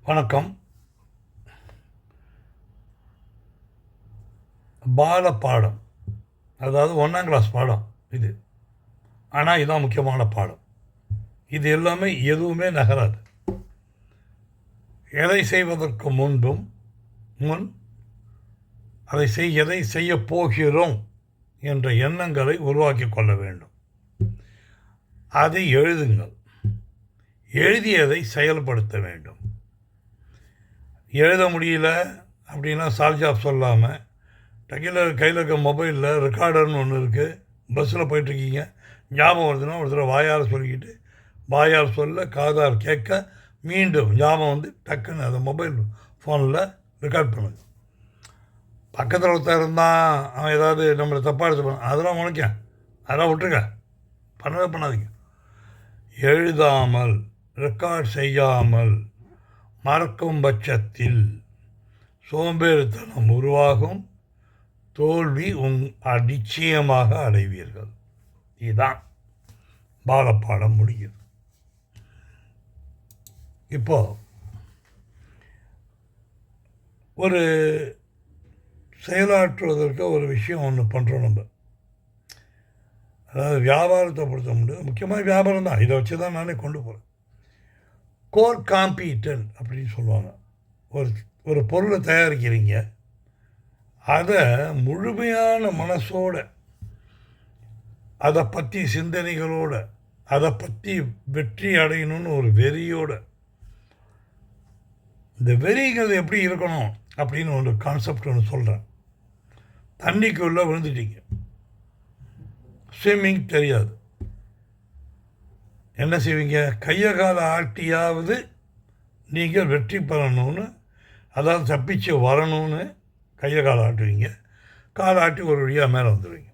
வணக்கம். பால பாடம், அதாவது 1ஆம் கிளாஸ் பாடம் இது. ஆனால் இதுதான் முக்கியமான பாடம். இது எல்லாமே எதுவுமே நகராது. எதை செய்வதற்கு முன் எதை செய்ய போகிறோம் என்ற எண்ணங்களை உருவாக்கி கொள்ள வேண்டும். அதை எழுதுங்கள். எழுதியதை செயல்படுத்த வேண்டும். எழுத முடியல அப்படின்னா சால்ஜாப் சொல்லாமல் கையில் இருக்க மொபைலில் ரெக்கார்டர்னு ஒன்று இருக்குது. பஸ்ஸில் போயிட்டுருக்கீங்க, ஞாபகம் வருதுன்னா ஒருத்தர் வாயால் சொல்லிக்கிட்டு வாயால் சொல்ல காதால் கேட்க மீண்டும் ஞாபகம் வந்து டக்குன்னு அந்த மொபைல் ஃபோனில் ரெக்கார்ட் பண்ணுங்க. பக்கத்தில் ஒருத்தர் இருந்தால் அவன் ஏதாவது நம்மளை தப்பாக எடுத்து அதெல்லாம் உனக்க அதெல்லாம் விட்டுருங்க, பண்ணவே பண்ணாதீங்க. எழுதாமல் ரெக்கார்ட் செய்யாமல் மறக்கும் பட்சத்தில் சோம்பேறித்தனம் உருவாகும், தோல்வி நிச்சயமாக அடைவீர்கள். இதுதான் பாலப்பாடம் முடியுது. இப்போ ஒரு செயலாற்றுவதற்கு ஒரு விஷயம் ஒன்று பண்ணுறோம் நம்ம. அதாவது வியாபாரத்தை பொறுத்த முடியும், முக்கியமாக வியாபாரம் தான். இதை வச்சு தான் நானே கொண்டு போகிறேன். கோர் காம்பீட்டன்ட் அப்படின்னு சொல்லுவாங்க. ஒரு பொருளை தயாரிக்கிறீங்க, அதை முழுமையான மனசோட, அதை பற்றி சிந்தனைகளோட, அதை பற்றி வெற்றி அடையணும்னு ஒரு வெறியோட. இந்த வெறிங்கிறது எப்படி இருக்கணும் அப்படின்னு ஒரு கான்செப்ட் ஒன்று சொல்கிறேன். தண்ணிக்குள்ளே விழுந்துட்டீங்க, ஸ்விம்மிங் தெரியாது, என்ன செய்வீங்க? கையை காலை ஆட்டியாவது நீங்கள் வெற்றி பெறணும்னு, அதாவது தப்பிச்சு வரணும்னு கையை காலை ஆட்டுவீங்க. காலை ஆட்டி ஒரு வழியாக மேலே வந்துடுவீங்க.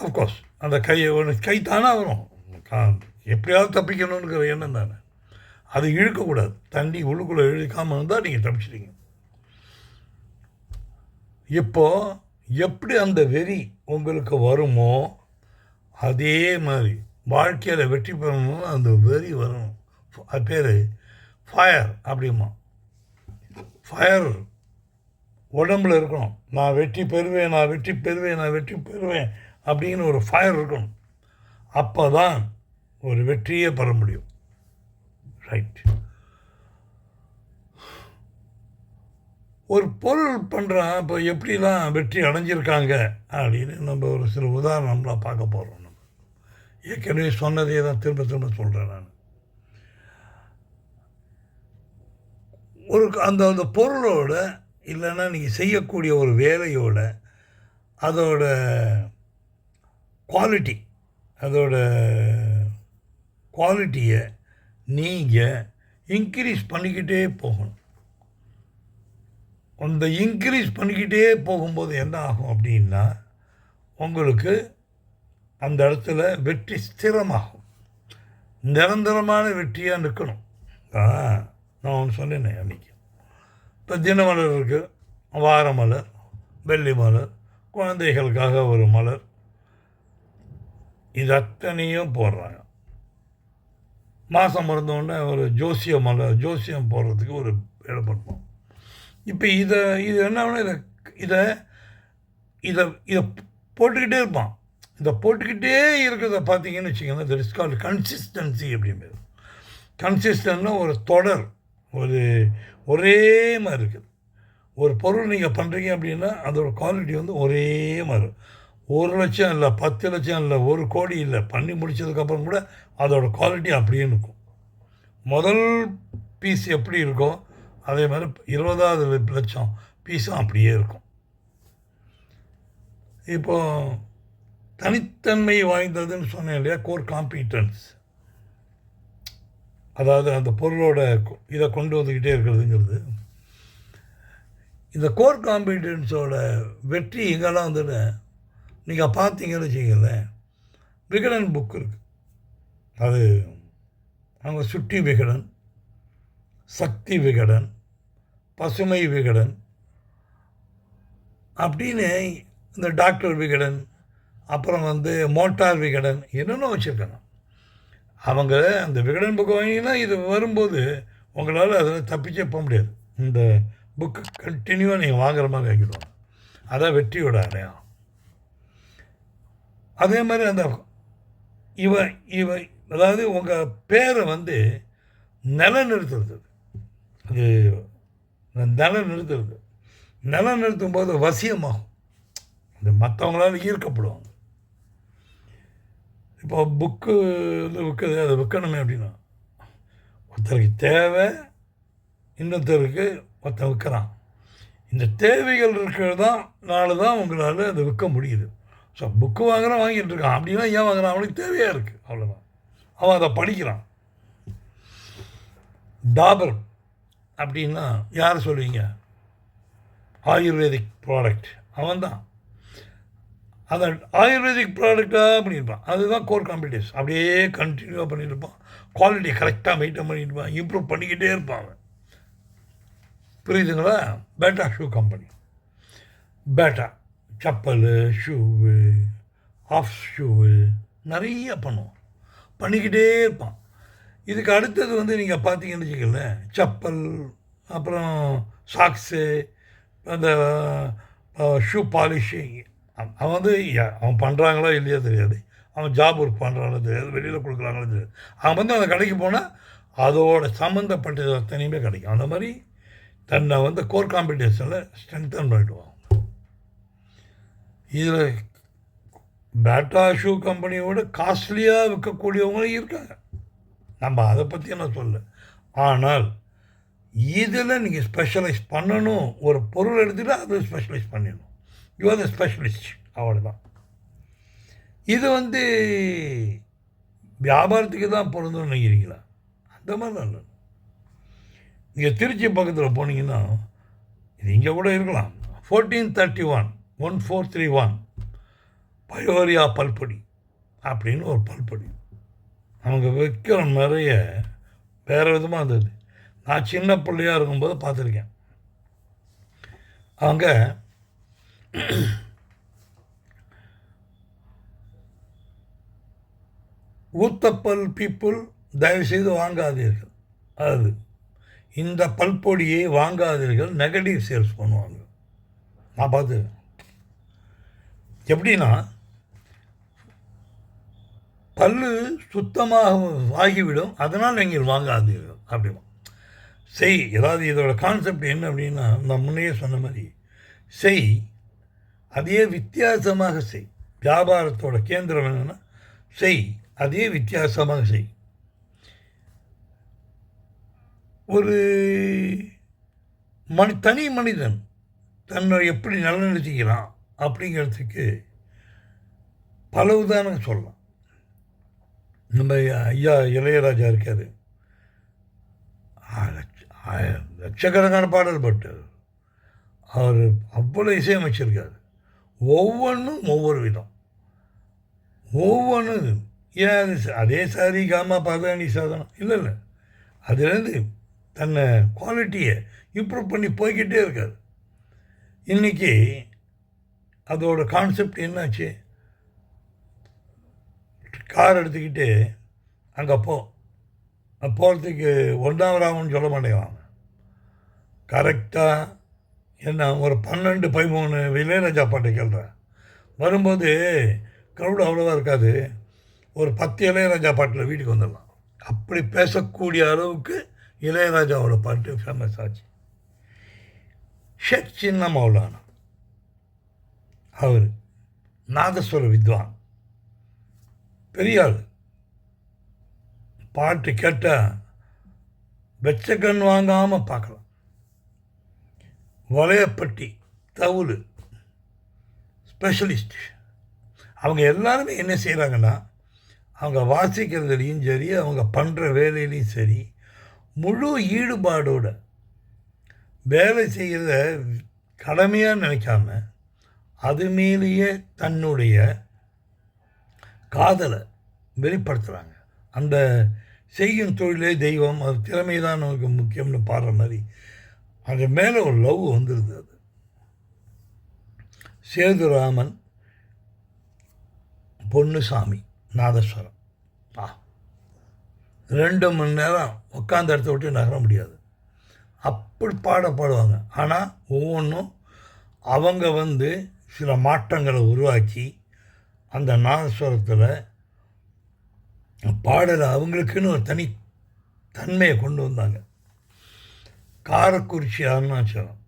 அஃப்கோர்ஸ் அந்த கை தானாக வரும், எப்படியாவது தப்பிக்கணுங்கிற எண்ணம் தானே. அது இழுக்கக்கூடாது. தண்ணி உள்ளுக்குள்ளே இழுக்காமல் இருந்தால் நீங்கள் தப்பிச்சிட்டீங்க. இப்போது எப்படி அந்த வெறி உங்களுக்கு வருமோ அதே மாதிரி வாழ்க்கையில் வெற்றி பெறணும்னு அந்த வெறி வரணும். அது பேர் ஃபயர் அப்படிமா. ஃபயர் உடம்பில் இருக்கணும். நான் வெற்றி பெறுவேன், நான் வெற்றி பெறுவேன், நான் வெற்றி பெறுவேன் அப்படின்னு ஒரு ஃபயர் இருக்கணும். அப்போ தான் ஒரு வெற்றியே பெற முடியும். ரைட். ஒரு பொருள் பண்ணுறான், இப்போ எப்படிலாம் வெற்றி அடைஞ்சிருக்காங்க அப்படின்னு நம்ம ஒரு சில உதாரணம்லாம் பார்க்க போகிறோம். நம்ம ஏற்கனவே சொன்னதே தான் திரும்ப திரும்ப சொல்கிறேன் நான். அந்த பொருளோட இல்லைன்னா நீங்கள் செய்யக்கூடிய ஒரு வேலையோட அதோட குவாலிட்டியை நீங்கள் இன்க்ரீஸ் பண்ணிக்கிட்டே போகணும். அந்த இன்க்ரீஸ் பண்ணிக்கிட்டே போகும்போது என்ன ஆகும் அப்படின்னா உங்களுக்கு அந்த இடத்துல வெற்றி ஸ்திரமாகும். நிரந்தரமான வெற்றியாக நிற்கணும். நான் ஒன்று சொன்னேனே அன்றைக்கி. இப்போ தினமலர் இருக்குது, வார மலர், வெள்ளி மலர், குழந்தைகளுக்காக ஒரு மலர், இது அத்தனையும் போடுறாங்க. மாதம் பிறந்தோடனே ஒரு ஜோசியம் போடுறதுக்கு ஒரு இடம் பண்ணுவோம். இப்போ இது என்ன, இதை போட்டுக்கிட்டே இருப்பான். இதை போட்டுக்கிட்டே இருக்கிறத பார்த்தீங்கன்னு வச்சுக்கோங்க, தட் இஸ் கால்ட் கன்சிஸ்டன்சி அப்படிங்கிறது. கன்சிஸ்டன்ட்னா ஒரு தொடர், ஒரே மாதிரி இருக்குது. ஒரு பொருள் நீங்கள் பண்ணுறீங்க அப்படின்னா அதோட குவாலிட்டி வந்து ஒரே மாதிரி. 1 லட்சம் இல்லை, 10 லட்சம் இல்லை, 1 கோடி இல்லை, பண்ணி முடித்ததுக்கப்புறம் கூட அதோட குவாலிட்டி அப்படியே இருக்கும். முதல் பீஸ் எப்படி இருக்கோ அதே மாதிரி 20வது லட்சம் பீஸும் அப்படியே இருக்கும். இப்போது தனித்தன்மை வாய்ந்ததுன்னு சொன்னேன் இல்லையா, கோர் காம்பீட்டன்ஸ். அதாவது அந்த பொருளோட இதை கொண்டு வந்துக்கிட்டே இருக்கிறதுங்கிறது. இந்த கோர் காம்பீட்டன்ஸோட வெற்றி எங்கெல்லாம் வந்துன்னு நீங்கள் பார்த்தீங்கன்னு வச்சுக்கங்களேன். விகடன் புக் இருக்குது. அது அவங்க சுட்டி விகடன், சக்தி விகடன், பசுமை விகடன் அப்படின்னு இந்த டாக்டர் விகடன், அப்புறம் மோட்டார் விகடன் என்னென்ன வச்சுருக்காங்க. அவங்க அந்த விகடன் புக் வாங்கினா இது வரும்போது உங்களால் அதில் தப்பிச்சே போக முடியாது. இந்த புக்கு கண்டினியூவாக நீங்கள் வாங்குற மாதிரி ஆக்கிடுவாங்க. அதான் வெற்றியோட அடையாளம். அதே மாதிரி அந்த இவ இவ அதாவது உங்கள் பேரை வந்து நிலைநிறுத்துறது. அது நிலைநிறுத்துறது. நிலைநிறுத்தும் போது வசியமாகும். அது மற்றவங்களால ஈர்க்கப்படுவாங்க. இப்போ புக்கு வந்து விற்குது, அதை விற்கணுமே அப்படின்னா ஒருத்தருக்கு தேவை, இன்னொருத்தருக்கு ஒருத்தன் விற்கிறான். இந்த தேவைகள் இருக்கிறதுனால தான் உங்களால் அதை விற்க முடியுது. ஸோ புக்கு வாங்குகிறான், வாங்கிட்டு இருக்கான். அப்படின்னா ஏன் வாங்குறான்? அவனுக்கு தேவையாக இருக்குது, அவ்வளோதான். அவன் அதை படிக்கிறான். டாபர் அப்படின்னா யார் சொல்லுவீங்க? Ayurvedic product. அவன் தான் அந்த ஆயுர்வேதிக் ப்ராடக்டாக பண்ணியிருப்பான். அதுதான் கோர் காம்படிஷன். அப்படியே கண்டினியூவாக பண்ணிட்டு இருப்பான். குவாலிட்டியை கரெக்டாக மெயின்டைன் பண்ணிட்டு இருப்பான். இம்ப்ரூவ் பண்ணிக்கிட்டே இருப்பான் அவன். புரியுதுங்களா? Bata shoe company. Bata chappal, shoe, half shoe நிறைய பண்ணுவான். பண்ணிக்கிட்டே இருப்பான். இதுக்கு அடுத்தது வந்து நீங்கள் பார்த்தீங்கன்னு வச்சுக்கல, செப்பல், அப்புறம் சாக்ஸு, அந்த ஷூ பாலிஷிங். அவன் வந்து அவன் பண்ணுறாங்களோ இல்லையோ தெரியாது. அவன் ஜாப் ஒர்க் பண்ணுறாங்களோ தெரியாது. வெளியில் கொடுக்குறாங்களோ தெரியாது. அவன் வந்து அந்த கடைக்கு போனால் அதோட சம்மந்தப்பட்டது அத்தனையுமே கிடைக்கும். அந்த மாதிரி தன்னை வந்து கோர் காம்படிஷனில் ஸ்ட்ரென்தன் பண்ணிடுவான். இதில் பேட்டா ஷூ கம்பெனியோட காஸ்ட்லியாக விற்கக்கூடியவங்களும் இருக்காங்க. நம்ம அதை பற்றி நான் சொல்ல. ஆனால் இதில் நீங்கள் ஸ்பெஷலைஸ் பண்ணணும். ஒரு பொருள் எடுத்துகிட்டு அதில் ஸ்பெஷலைஸ் பண்ணிடணும். You are the specialist. அவ்வளோதான். இது வந்து வியாபாரத்துக்கு தான் பொருந்தும்னு நினைக்கிறீங்களா? அந்த மாதிரிலாம் இல்லை. நீங்கள் திருச்சி பக்கத்தில் போனீங்கன்னா, இது இங்கே கூட இருக்கலாம், 1431 1431 பயோரியா பல்பொடி அப்படின்னு ஒரு பல்பொடி. அவங்க வைக்கிற நிறைய வேறு விதமாக இருந்தது. நான் சின்ன பிள்ளையாக இருக்கும்போது பார்த்துருக்கேன். அவங்க ஊத்தப்பல் பீப்புள் தயவுசெய்து வாங்காதீர்கள். அது இந்த பல்பொடியை வாங்காதீர்கள். நெகட்டிவ் சேல்ஸ் பண்ணுவாங்க. நான் பார்த்து எப்படின்னா, பல்லு சுத்தமாக ஆகிவிடும், அதனால் நீங்கள் வாங்காதீர்கள் அப்படிமா செய். ஏதாவது இதோட கான்செப்ட் என்ன அப்படின்னா, நான் முன்னையே சொன்ன மாதிரி செய், அதே வித்தியாசமாக செய். வியாபாரத்தோட கேந்திரம் என்னென்னா செய், அதே வித்தியாசமாக செய். ஒரு தனி மனிதன் தன்னை எப்படி நலநிறுத்திக்கிறான் அப்படிங்கிறதுக்கு பல உதாரணம் சொல்லலாம். நம்ம ஐயா இளையராஜா இருக்கார். லட்சக்கணக்கான பாடல் பட்டு அவர் அவ்வளோ இசையமைச்சிருக்காரு. ஒவ்வொன்றும் ஒவ்வொரு விதம். ஒவ்வொன்றும் ஏன் அதே சாரி காமா பாதாணி சாதனம் இல்லை இல்லை. அதுலேருந்து தன்னை குவாலிட்டியை இம்ப்ரூவ் பண்ணி போய்கிட்டே இருக்கார். இன்றைக்கி அதோட கான்செப்ட் என்னாச்சு? கார் எடுத்துக்கிட்டு அங்கே போகிறதுக்கு 1ஆம் ராவுன்னு சொல்ல மாட்டேங்கிறாங்க. கரெக்டாக என்ன ஒரு 12 13 இளையராஜா பாட்டை கேள்றேன். வரும்போது க்ரௌடு அவ்வளோவா இருக்காது. ஒரு 10 இளையராஜா பாட்டில் வீட்டுக்கு வந்துடலாம். அப்படி பேசக்கூடிய அளவுக்கு இளையராஜாவோட பாட்டு ஃபேமஸ் ஆச்சு. ஷேக் சின்ன மௌலானா அவர் நாதஸ்வர வித்வான், பெரிய ஆள். பாட்டு கேட்டால் வெச்ச கண் வாங்காமல் பார்க்கலாம். வளையப்பட்டி தவுல் ஸ்பெஷலிஸ்ட். அவங்க எல்லாருமே என்ன செய்கிறாங்கன்னா, அவங்க வாசிக்கிறதுலேயும் சரி, அவங்க பண்ணுற வேலையிலையும் சரி, முழு ஈடுபாடோட வேலை செய்கிறத கடமையாக நினைக்காம அது மேலேயே தன்னுடைய காதலை வெளிப்படுத்துகிறாங்க. அந்த செய்யும் தொழிலே தெய்வம், அது திறமை தான் நமக்கு முக்கியம்னு பாடுற மாதிரி அது மேலே ஒரு லவ் வந்துடுது. அது சேதுராமன் பொன்னுசாமி நாதஸ்வரம். 2 மணி நேரம் உட்காந்த இடத்த விட்டு நகர முடியாது. அப்படி பாடுவாங்க. ஆனால் ஒவ்வொன்றும் அவங்க சில மாற்றங்களை உருவாக்கி அந்த நாதஸ்வரத்தில் பாடலை அவங்களுக்குன்னு ஒரு தனி தன்மையை கொண்டு வந்தாங்க. காரக்குறிச்சி அருணாச்சலம்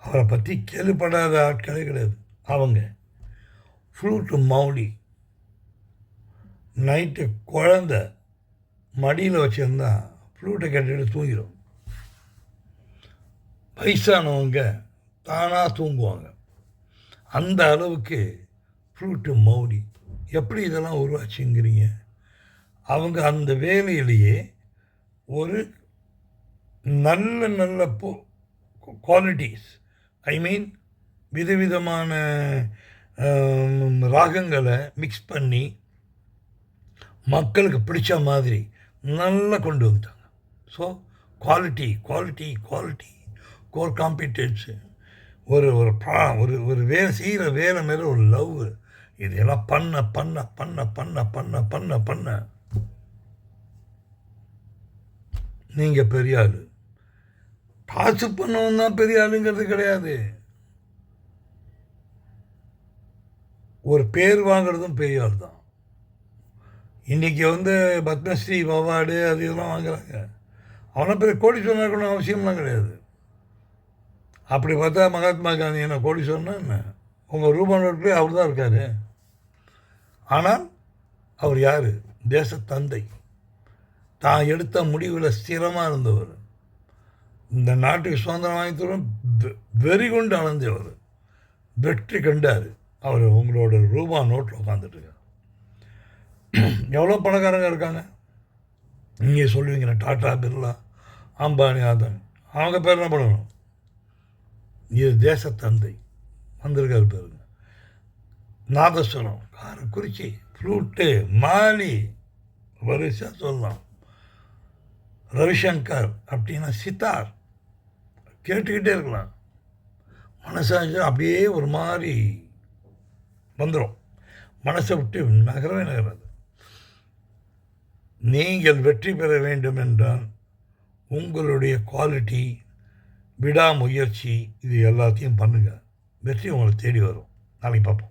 அவரை பற்றி கேள்விப்படாத ஆட்களே கிடையாது. அவங்க ஃப்ளூட்டு மௌலி நைட்டு குழந்த மடியில் வச்சுருந்தா ஃப்ளூட்டை கேட்டுட்டு தூங்கிடும். வயசானவங்க தானாக தூங்குவாங்க. அந்த அளவுக்கு ஃப்ளூட்டு மௌலி. எப்படி இதெல்லாம் உருவாச்சுங்கிறீங்க? அவங்க அந்த வேலையிலேயே ஒரு நல்ல நல்ல குவாலிட்டிஸ், ஐ மீன் விதவிதமான ராகங்களை மிக்ஸ் பண்ணி மக்களுக்கு பிடிச்ச மாதிரி நல்லா கொண்டு வந்துட்டாங்க. So quality quality quality core competence ஒரு ஒரு ஒரு ஒரு வேலை செய்கிற வேலை மேலே ஒரு லவ். இதெல்லாம் பண்ண பண்ண பண்ண பண்ண பண்ண பண்ண பண்ண நீங்கள் பெரிய ஆள். காசு பண்ணவன் தான் பெரிய ஆளுங்கிறது கிடையாது. ஒரு பேர் வாங்குறதும் பெரிய ஆள் தான். இன்றைக்கி பத்மஸ்ரீ அவார்டு அது இதெல்லாம் வாங்குறாங்க. அவனை பெரிய கோடீஸ்வரன் இருக்கணும் அவசியம்லாம் கிடையாது. அப்படி பார்த்தா மகாத்மா காந்தி என்ன கோடீஸ்வரனா என்ன? உங்கள் ரூபா நோட்டிலே அவர் தான் இருக்கார். ஆனால் அவர் யார்? தேசத்தந்தை. தான் எடுத்த முடிவில் ஸ்திரமாக இருந்தவர். இந்த நாட்டுக்கு சுதந்திரம் வாங்கி தரும் வெறி கொண்டு அணைஞ்சவர். வெற்றி கண்டார். அவர் உங்களோட ரூபா நோட்டில் உட்காந்துட்டுருக்கார். எவ்வளோ பணக்காரங்க இருக்காங்க. இங்கே சொல்லுவீங்க டாட்டா, பிர்லா, அம்பானி, அதானி. அவங்க பேர் என்ன பண்ணணும்? இது தேசத்தந்தை வந்திருக்காரு பேருங்க. நாதஸ்வரம், காரக்குறிச்சி, ஃப்ளூட்டு, மாலி, வரிசையாக சொல்லலாம். ரவிசங்கர் அப்படின்னா சித்தார். கேட்டுக்கிட்டே இருக்கலாம். மனசாட்சி அப்படியே ஒரு மாதிரி வந்துடும். மனசை விட்டு நகரவே நகராது. நீங்கள் வெற்றி பெற வேண்டும் என்றால் உங்களுடைய குவாலிட்டி, விடாமுயற்சி, இது எல்லாத்தையும் பண்ணுங்கள். வெற்றி உங்களை தேடி வரும். நாளைக்கு பார்ப்போம்.